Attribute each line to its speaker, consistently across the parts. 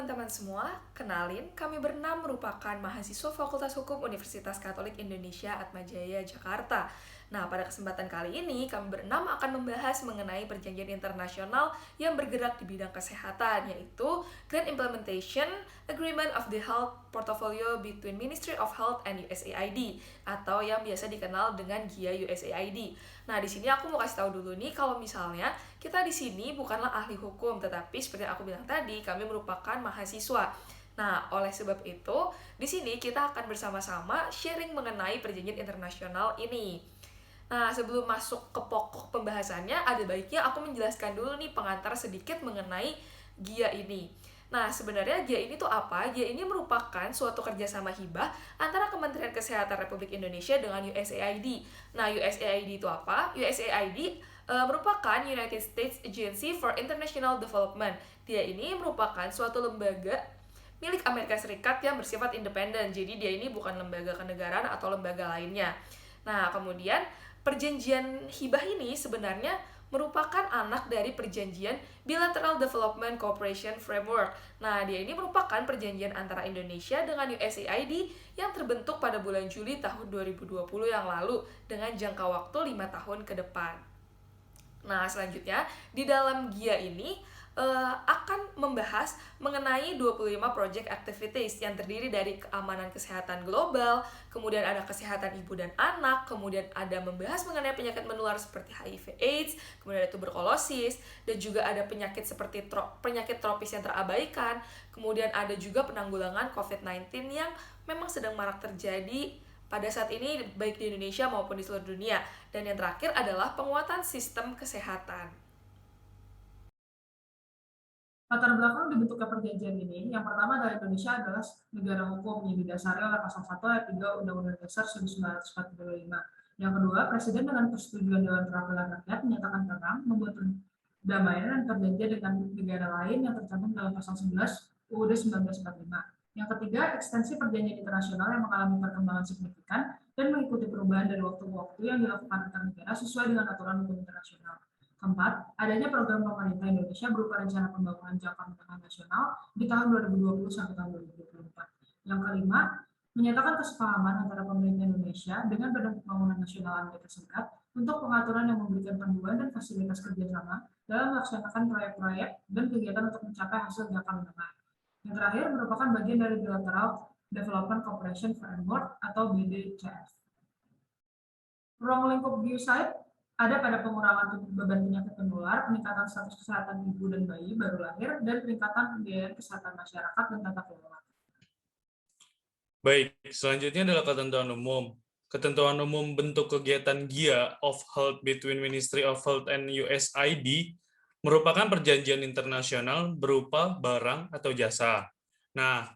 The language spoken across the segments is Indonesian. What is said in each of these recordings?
Speaker 1: teman-teman semua, kenalin, kami berenam merupakan mahasiswa Fakultas Hukum Universitas Katolik Indonesia Atmajaya, Jakarta. Nah, pada kesempatan kali ini, kami berenam akan membahas mengenai perjanjian internasional yang bergerak di bidang kesehatan, yaitu Grand Implementation Agreement of the Health Portfolio between Ministry of Health and USAID, atau yang biasa dikenal dengan GIA USAID. Nah, di sini aku mau kasih tahu dulu nih, kalau misalnya kita di sini bukanlah ahli hukum, tetapi seperti yang aku bilang tadi, kami merupakan mahasiswa. Nah, oleh sebab itu, di sini kita akan bersama-sama sharing mengenai perjanjian internasional ini. Nah, sebelum masuk ke pokok pembahasannya, ada baiknya aku menjelaskan dulu nih pengantar sedikit mengenai GIA ini. Nah, sebenarnya GIA ini tuh apa? GIA ini merupakan suatu kerjasama hibah antara Kementerian Kesehatan Republik Indonesia dengan USAID. Nah, USAID itu apa? USAID merupakan United States Agency for International Development. Dia ini merupakan suatu lembaga milik Amerika Serikat yang bersifat independen. Jadi dia ini bukan lembaga kenegaraan atau lembaga lainnya. Nah, kemudian perjanjian hibah ini sebenarnya merupakan anak dari perjanjian Bilateral Development Cooperation Framework. Nah, dia ini merupakan perjanjian antara Indonesia dengan USAID yang terbentuk pada bulan Juli tahun 2020 yang lalu dengan jangka waktu 5 tahun ke depan. Nah, selanjutnya di dalam GIA ini akan membahas mengenai 25 project activities yang terdiri dari keamanan kesehatan global, kemudian ada kesehatan ibu dan anak, kemudian ada membahas mengenai penyakit menular seperti HIV/AIDS, kemudian ada tuberkulosis, dan juga ada penyakit seperti penyakit tropis yang terabaikan, kemudian ada juga penanggulangan COVID-19 yang memang sedang marak terjadi pada saat ini baik di Indonesia maupun di seluruh dunia. Dan yang terakhir adalah penguatan sistem kesehatan.
Speaker 2: Latar belakang dibentuknya perjanjian ini, yang pertama adalah Indonesia adalah negara hukum yang didasari oleh pasal 1 ayat 3 Undang-Undang Dasar 1945. Yang kedua, Presiden dengan persetujuan Dewan Perwakilan Rakyat menyatakan terang membuat perdamaian dan perjanjian dengan negara lain yang tercantum dalam pasal 11 UUD 1945. Yang ketiga, ekstensi perjanjian internasional yang mengalami perkembangan signifikan dan mengikuti perubahan dari waktu ke waktu yang dilakukan antar negara sesuai dengan aturan hukum internasional. Keempat, adanya program pemerintah Indonesia berupa rencana pembangunan jangka menengah nasional di tahun 2020 sampai tahun 2024. Yang kelima, menyatakan kesepahaman antara pemerintah Indonesia dengan Badan Pembangunan Nasional Amerika Serikat untuk pengaturan yang memberikan panduan dan fasilitas kerjasama dalam melaksanakan proyek-proyek dan kegiatan untuk mencapai hasil jangka menengah. Yang terakhir merupakan bagian dari Bilateral Development Cooperation Framework atau BDCF. Ruang lingkup biosite ada pada pengurangan beban penyakit menular, peningkatan status kesehatan ibu dan bayi baru lahir, dan peningkatan pembiayaan kesehatan masyarakat dan tata kelola.
Speaker 3: Baik, selanjutnya adalah ketentuan umum. Ketentuan umum bentuk kegiatan GIA of Health between Ministry of Health and USAID merupakan perjanjian internasional berupa barang atau jasa. Nah,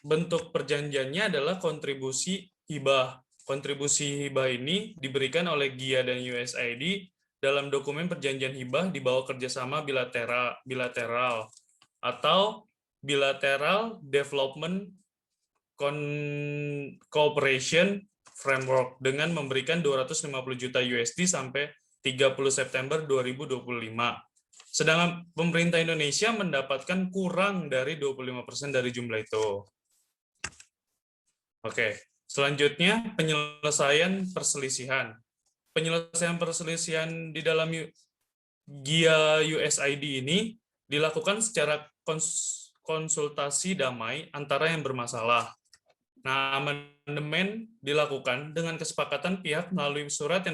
Speaker 3: bentuk perjanjiannya adalah kontribusi hibah. Kontribusi hibah ini diberikan oleh GIA dan USAID dalam dokumen perjanjian hibah di bawah kerjasama bilateral atau Bilateral Development Cooperation Framework dengan memberikan 250 juta USD sampai 30 September 2025. Sedangkan pemerintah Indonesia mendapatkan kurang dari 25% dari jumlah itu. Oke, selanjutnya penyelesaian perselisihan. Penyelesaian perselisihan di dalam GIA USAID ini dilakukan secara konsultasi damai antara yang bermasalah. Nah, amandemen dilakukan dengan kesepakatan pihak melalui surat yang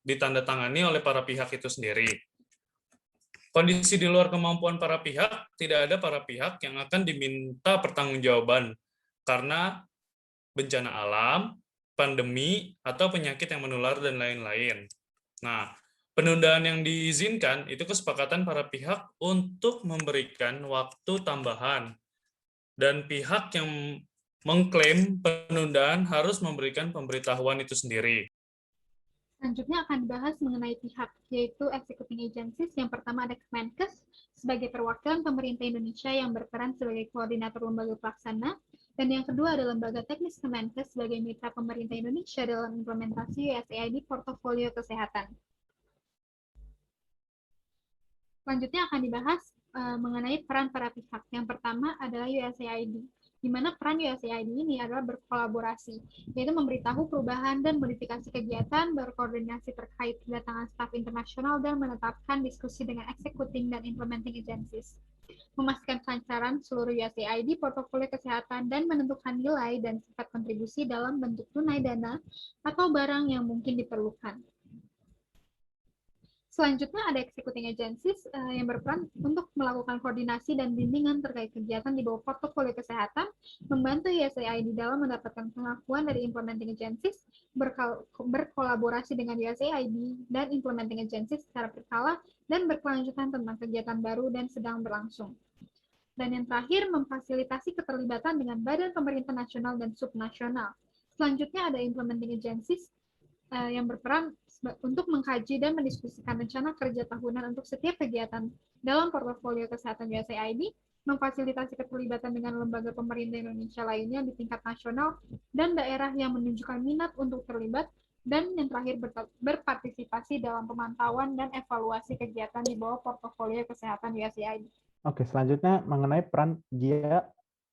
Speaker 3: ditandatangani oleh para pihak itu sendiri. Kondisi di luar kemampuan para pihak, tidak ada para pihak yang akan diminta pertanggungjawaban karena bencana alam, pandemi, atau penyakit yang menular, dan lain-lain. Nah, penundaan yang diizinkan itu kesepakatan para pihak untuk memberikan waktu tambahan, dan pihak yang mengklaim penundaan harus memberikan pemberitahuan itu sendiri.
Speaker 4: Selanjutnya akan dibahas mengenai pihak, yaitu executing agencies. Yang pertama ada Kemenkes, sebagai perwakilan pemerintah Indonesia yang berperan sebagai koordinator lembaga pelaksana, dan yang kedua ada lembaga teknis Kemenkes sebagai mitra pemerintah Indonesia dalam implementasi USAID portofolio kesehatan. Selanjutnya akan dibahas mengenai peran para pihak. Yang pertama adalah USAID, di mana peran USAID ini adalah berkolaborasi, yaitu memberitahu perubahan dan modifikasi kegiatan, berkoordinasi terkait kedatangan staf internasional, dan menetapkan diskusi dengan executing dan implementing agencies, memastikan kelancaran seluruh USAID, portofolio kesehatan, dan menentukan nilai dan sifat kontribusi dalam bentuk tunai dana atau barang yang mungkin diperlukan. Selanjutnya ada executing agencies yang berperan untuk melakukan koordinasi dan bimbingan terkait kegiatan di bawah portofolio kesehatan, membantu USAID dalam mendapatkan pengakuan dari implementing agencies, berkolaborasi dengan USAID dan implementing agencies secara berkala, dan berkelanjutan tentang kegiatan baru dan sedang berlangsung. Dan yang terakhir, memfasilitasi keterlibatan dengan badan pemerintah nasional dan subnasional. Selanjutnya ada implementing agencies yang berperan untuk mengkaji dan mendiskusikan rencana kerja tahunan untuk setiap kegiatan dalam portofolio kesehatan USAID, memfasilitasi keterlibatan dengan lembaga pemerintah Indonesia lainnya di tingkat nasional dan daerah yang menunjukkan minat untuk terlibat, dan yang terakhir berpartisipasi dalam pemantauan dan evaluasi kegiatan di bawah portofolio kesehatan USAID.
Speaker 5: Oke, selanjutnya mengenai peran GIA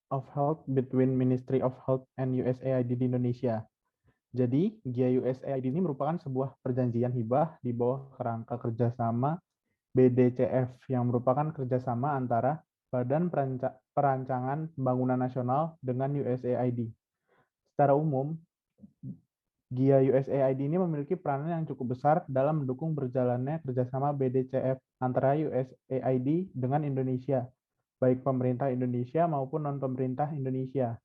Speaker 5: of Health between Ministry of Health and USAID di Indonesia. Jadi, GIA USAID ini merupakan sebuah perjanjian hibah di bawah kerangka kerjasama BDCF yang merupakan kerjasama antara Badan Perancangan Pembangunan Nasional dengan USAID. Secara umum, GIA USAID ini memiliki peranan yang cukup besar dalam mendukung berjalannya kerjasama BDCF antara USAID dengan Indonesia, baik pemerintah Indonesia maupun non-pemerintah Indonesia.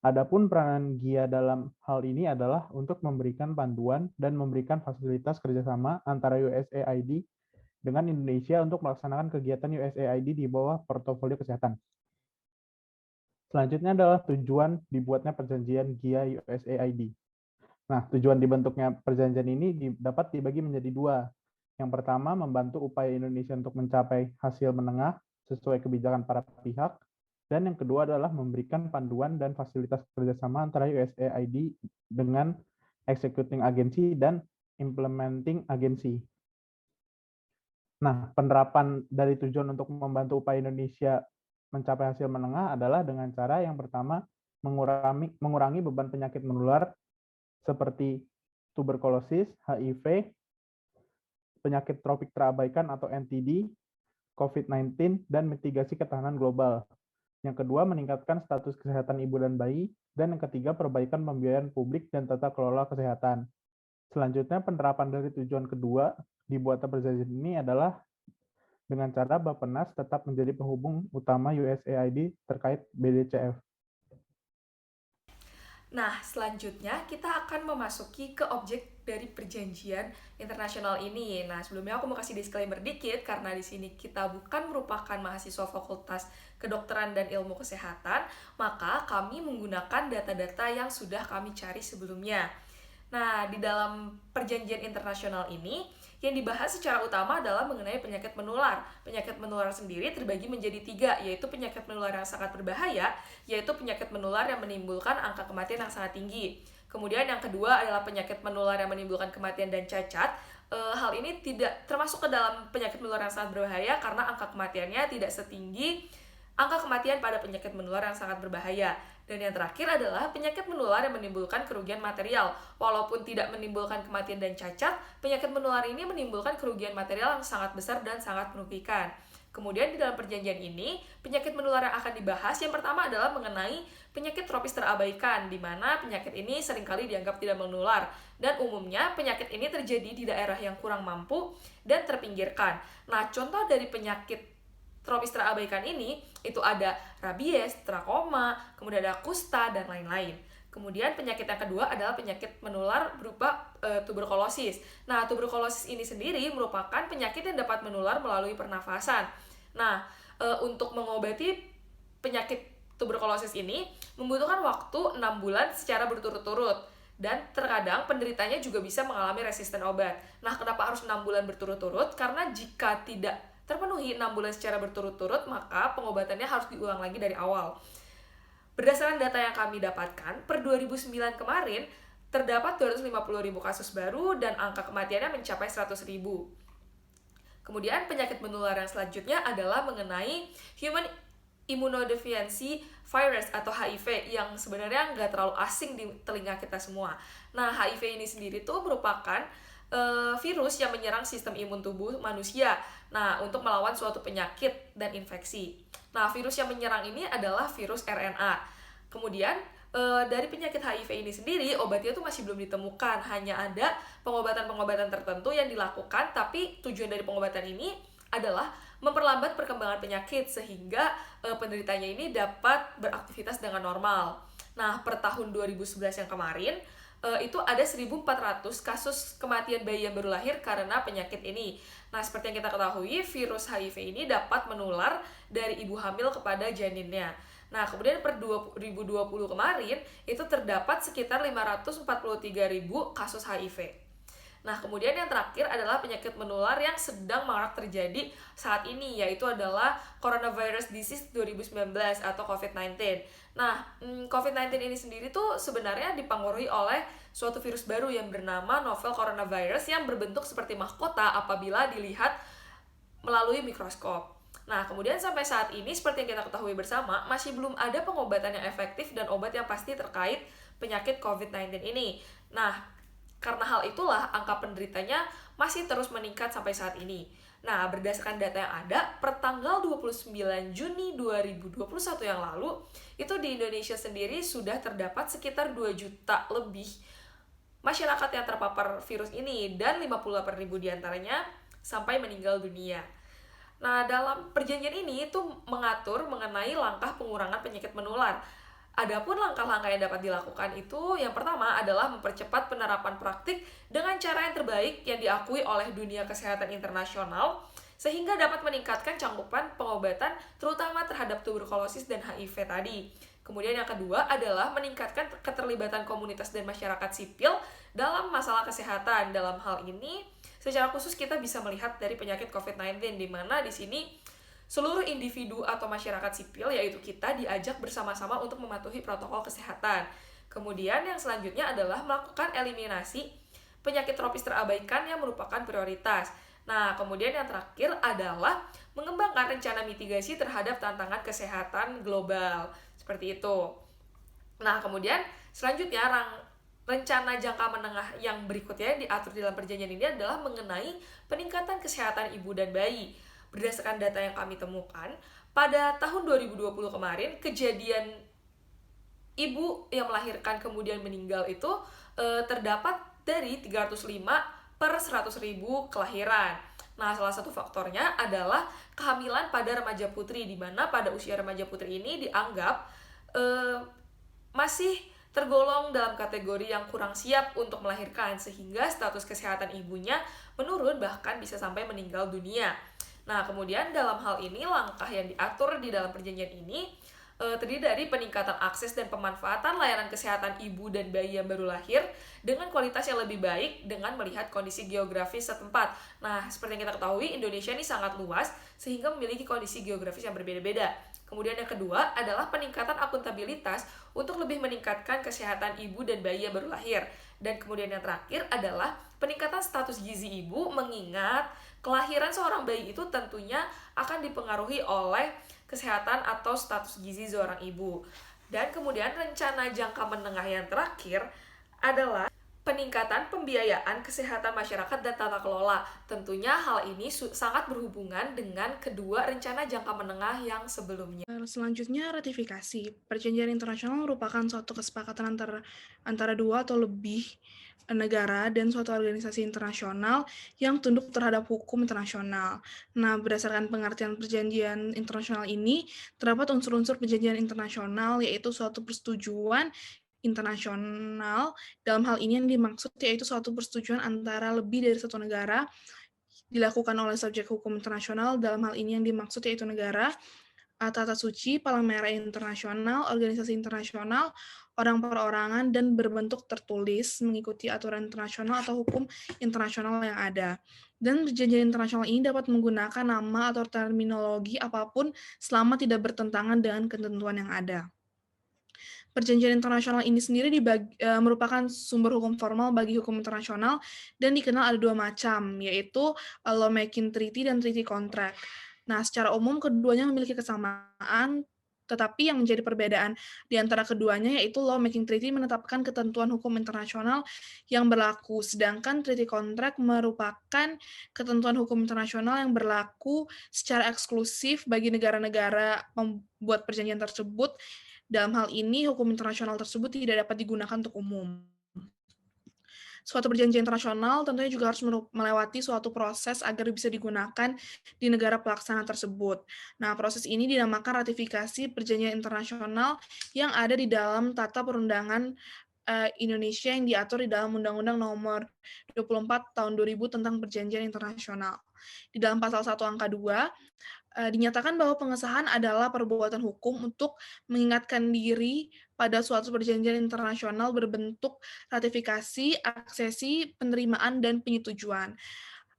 Speaker 5: Adapun peranan GIA dalam hal ini adalah untuk memberikan panduan dan memberikan fasilitas kerjasama antara USAID dengan Indonesia untuk melaksanakan kegiatan USAID di bawah portofolio kesehatan. Selanjutnya adalah tujuan dibuatnya perjanjian GIA USAID. Nah, tujuan dibentuknya perjanjian ini dapat dibagi menjadi dua. Yang pertama, membantu upaya Indonesia untuk mencapai hasil menengah sesuai kebijakan para pihak. Dan yang kedua adalah memberikan panduan dan fasilitas kerjasama antara USAID dengan executing agency dan implementing agency. Nah, penerapan dari tujuan untuk membantu upaya Indonesia mencapai hasil menengah adalah dengan cara yang pertama, mengurangi beban penyakit menular seperti tuberkulosis, HIV, penyakit tropik terabaikan atau NTD, COVID-19, dan mitigasi ketahanan global. Yang kedua, meningkatkan status kesehatan ibu dan bayi. Dan yang ketiga, perbaikan pembiayaan publik dan tata kelola kesehatan. Selanjutnya, penerapan dari tujuan kedua dibuat perjanjian ini adalah dengan cara Bappenas tetap menjadi penghubung utama USAID terkait BDCF.
Speaker 1: Nah, selanjutnya kita akan memasuki ke objek dari perjanjian internasional ini. Nah, sebelumnya aku mau kasih disclaimer dikit karena di sini kita bukan merupakan mahasiswa Fakultas Kedokteran dan Ilmu Kesehatan, maka kami menggunakan data-data yang sudah kami cari sebelumnya. Nah, di dalam perjanjian internasional ini, yang dibahas secara utama adalah mengenai penyakit menular. Penyakit menular sendiri terbagi menjadi 3, yaitu penyakit menular yang sangat berbahaya, yaitu penyakit menular yang menimbulkan angka kematian yang sangat tinggi. Kemudian yang kedua adalah penyakit menular yang menimbulkan kematian dan cacat. Hal ini tidak termasuk ke dalam penyakit menular yang sangat berbahaya karena angka kematiannya tidak setinggi angka kematian pada penyakit menular yang sangat berbahaya. Dan yang terakhir adalah penyakit menular yang menimbulkan kerugian material. Walaupun tidak menimbulkan kematian dan cacat, penyakit menular ini menimbulkan kerugian material yang sangat besar dan sangat merugikan. Kemudian di dalam perjanjian ini, penyakit menular yang akan dibahas yang pertama adalah mengenai penyakit tropis terabaikan, di mana penyakit ini seringkali dianggap tidak menular. Dan umumnya penyakit ini terjadi di daerah yang kurang mampu dan terpinggirkan. Nah, contoh dari penyakit tropis terabaikan ini, itu ada rabies, trakoma, kemudian ada kusta, dan lain-lain. Kemudian penyakit yang kedua adalah penyakit menular berupa tuberkulosis. Nah, tuberkulosis ini sendiri merupakan penyakit yang dapat menular melalui pernafasan. Nah, untuk mengobati penyakit tuberkulosis ini membutuhkan waktu 6 bulan secara berturut-turut. Dan terkadang penderitanya juga bisa mengalami resisten obat. Nah, kenapa harus 6 bulan berturut-turut? Karena jika tidak terpenuhi 6 bulan secara berturut-turut, maka pengobatannya harus diulang lagi dari awal. Berdasarkan data yang kami dapatkan, per 2009 kemarin, terdapat 250.000 kasus baru dan angka kematiannya mencapai 100.000. Kemudian penyakit menular yang selanjutnya adalah mengenai Human Immunodeficiency Virus atau HIV yang sebenarnya nggak terlalu asing di telinga kita semua. Nah, HIV ini sendiri tuh merupakan virus yang menyerang sistem imun tubuh manusia. Nah, untuk melawan suatu penyakit dan infeksi. Nah, virus yang menyerang ini adalah virus RNA. Kemudian dari penyakit HIV ini sendiri, obatnya tuh masih belum ditemukan. Hanya ada pengobatan-pengobatan tertentu yang dilakukan, tapi tujuan dari pengobatan ini adalah memperlambat perkembangan penyakit sehingga penderitanya ini dapat beraktivitas dengan normal. Nah, per tahun 2011 yang kemarin, itu ada 1.400 kasus kematian bayi yang baru lahir karena penyakit ini. Nah, seperti yang kita ketahui, virus HIV ini dapat menular dari ibu hamil kepada janinnya. Nah, kemudian per 2020 kemarin, itu terdapat sekitar 543.000 kasus HIV. Nah, kemudian yang terakhir adalah penyakit menular yang sedang marak terjadi saat ini, yaitu adalah Coronavirus Disease 2019 atau COVID-19. Nah, COVID-19 ini sendiri tuh sebenarnya dipengaruhi oleh suatu virus baru yang bernama novel coronavirus yang berbentuk seperti mahkota apabila dilihat melalui mikroskop. Nah, kemudian sampai saat ini, seperti yang kita ketahui bersama, masih belum ada pengobatan yang efektif dan obat yang pasti terkait penyakit COVID-19 ini. Nah, karena hal itulah, angka penderitanya masih terus meningkat sampai saat ini. Nah, berdasarkan data yang ada, per tanggal 29 Juni 2021 yang lalu, itu di Indonesia sendiri sudah terdapat sekitar 2 juta lebih masyarakat yang terpapar virus ini, dan 58.000 diantaranya sampai meninggal dunia. Nah, dalam perjanjian ini itu mengatur mengenai langkah pengurangan penyakit menular. Adapun langkah-langkah yang dapat dilakukan itu, yang pertama adalah mempercepat penerapan praktik dengan cara yang terbaik yang diakui oleh dunia kesehatan internasional, sehingga dapat meningkatkan cakupan pengobatan terutama terhadap tuberkulosis dan HIV tadi. Kemudian yang kedua adalah meningkatkan keterlibatan komunitas dan masyarakat sipil dalam masalah kesehatan. Dalam hal ini, secara khusus kita bisa melihat dari penyakit COVID-19, di mana di sini seluruh individu atau masyarakat sipil, yaitu kita, diajak bersama-sama untuk mematuhi protokol kesehatan. Kemudian yang selanjutnya adalah melakukan eliminasi penyakit tropis terabaikan yang merupakan prioritas. Nah, kemudian yang terakhir adalah mengembangkan rencana mitigasi terhadap tantangan kesehatan global. Seperti itu. Nah, kemudian selanjutnya rencana jangka menengah yang berikutnya yang diatur dalam perjanjian ini adalah mengenai peningkatan kesehatan ibu dan bayi. Berdasarkan data yang kami temukan, pada tahun 2020 kemarin, kejadian ibu yang melahirkan kemudian meninggal itu terdapat dari 305 per 100.000 kelahiran. Nah, salah satu faktornya adalah kehamilan pada remaja putri, di mana pada usia remaja putri ini dianggap masih tergolong dalam kategori yang kurang siap untuk melahirkan, sehingga status kesehatan ibunya menurun, bahkan bisa sampai meninggal dunia. Nah, kemudian dalam hal ini, langkah yang diatur di dalam perjanjian ini terdiri dari peningkatan akses dan pemanfaatan layanan kesehatan ibu dan bayi yang baru lahir dengan kualitas yang lebih baik dengan melihat kondisi geografis setempat. Nah, seperti yang kita ketahui, Indonesia ini sangat luas sehingga memiliki kondisi geografis yang berbeda-beda. Kemudian yang kedua adalah peningkatan akuntabilitas untuk lebih meningkatkan kesehatan ibu dan bayi yang baru lahir. Dan kemudian yang terakhir adalah peningkatan status gizi ibu, mengingat kelahiran seorang bayi itu tentunya akan dipengaruhi oleh kesehatan atau status gizi seorang ibu. Dan kemudian rencana jangka menengah yang terakhir adalah peningkatan pembiayaan kesehatan masyarakat dan tata kelola. Tentunya hal ini sangat berhubungan dengan kedua rencana jangka menengah yang sebelumnya.
Speaker 6: Selanjutnya, ratifikasi. Perjanjian internasional merupakan suatu kesepakatan antara dua atau lebih negara dan suatu organisasi internasional yang tunduk terhadap hukum internasional. Nah, berdasarkan pengertian perjanjian internasional ini, terdapat unsur-unsur perjanjian internasional, yaitu suatu persetujuan internasional. Dalam hal ini yang dimaksud yaitu suatu persetujuan antara lebih dari satu negara dilakukan oleh subjek hukum internasional. Dalam hal ini yang dimaksud yaitu negara, tata suci, palang merah internasional, organisasi internasional, orang perorangan, dan berbentuk tertulis mengikuti aturan internasional atau hukum internasional yang ada. Dan perjanjian internasional ini dapat menggunakan nama atau terminologi apapun selama tidak bertentangan dengan ketentuan yang ada. Perjanjian internasional ini sendiri merupakan sumber hukum formal bagi hukum internasional dan dikenal ada 2 macam, yaitu lawmaking treaty dan treaty contract. Nah, secara umum keduanya memiliki kesamaan, tetapi yang menjadi perbedaan di antara keduanya yaitu lawmaking treaty menetapkan ketentuan hukum internasional yang berlaku, sedangkan treaty contract merupakan ketentuan hukum internasional yang berlaku secara eksklusif bagi negara-negara pembuat perjanjian tersebut. Dalam hal ini, hukum internasional tersebut tidak dapat digunakan untuk umum. Suatu perjanjian internasional tentunya juga harus melewati suatu proses agar bisa digunakan di negara pelaksana tersebut. Nah, proses ini dinamakan ratifikasi perjanjian internasional yang ada di dalam tata perundangan Indonesia yang diatur di dalam Undang-Undang Nomor 24 Tahun 2000 tentang Perjanjian Internasional. Di dalam pasal 1 angka 2, dinyatakan bahwa pengesahan adalah perbuatan hukum untuk mengingatkan diri pada suatu perjanjian internasional berbentuk ratifikasi, aksesi, penerimaan, dan penyetujuan.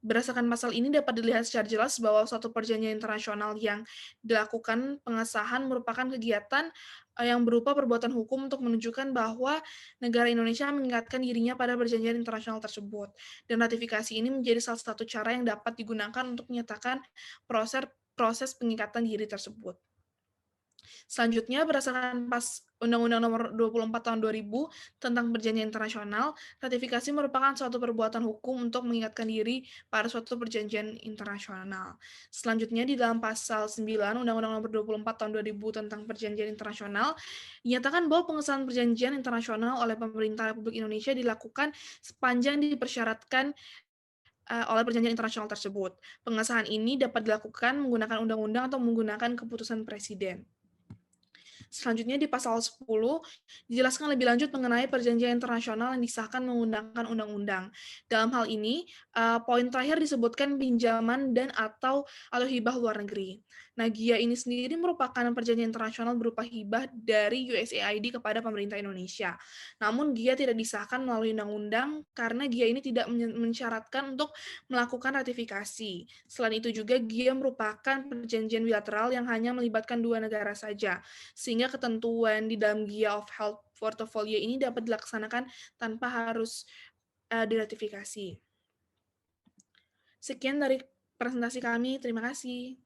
Speaker 6: Berdasarkan pasal ini dapat dilihat secara jelas bahwa suatu perjanjian internasional yang dilakukan pengesahan merupakan kegiatan yang berupa perbuatan hukum untuk menunjukkan bahwa negara Indonesia mengingatkan dirinya pada perjanjian internasional tersebut. Dan ratifikasi ini menjadi salah satu cara yang dapat digunakan untuk menyatakan proses pengikatan diri tersebut. Selanjutnya, berdasarkan Undang-Undang Nomor 24 Tahun 2000 tentang Perjanjian Internasional, ratifikasi merupakan suatu perbuatan hukum untuk mengingatkan diri pada suatu perjanjian internasional. Selanjutnya, di dalam pasal 9 Undang-Undang Nomor 24 Tahun 2000 tentang Perjanjian Internasional, dinyatakan bahwa pengesahan perjanjian internasional oleh pemerintah Republik Indonesia dilakukan sepanjang dipersyaratkan oleh perjanjian internasional tersebut. Pengesahan ini dapat dilakukan menggunakan undang-undang atau menggunakan keputusan presiden. Selanjutnya di pasal 10 dijelaskan lebih lanjut mengenai perjanjian internasional yang disahkan menggunakan undang-undang. Dalam hal ini, poin terakhir disebutkan pinjaman dan atau hibah luar negeri. Nah, GIA ini sendiri merupakan perjanjian internasional berupa hibah dari USAID kepada pemerintah Indonesia. Namun GIA tidak disahkan melalui undang-undang karena GIA ini tidak mensyaratkan untuk melakukan ratifikasi. Selain itu juga GIA merupakan perjanjian bilateral yang hanya melibatkan 2 negara saja, sehingga ketentuan di dalam GIA of Health Portfolio ini dapat dilaksanakan tanpa harus diratifikasi. Sekian dari presentasi kami, terima kasih.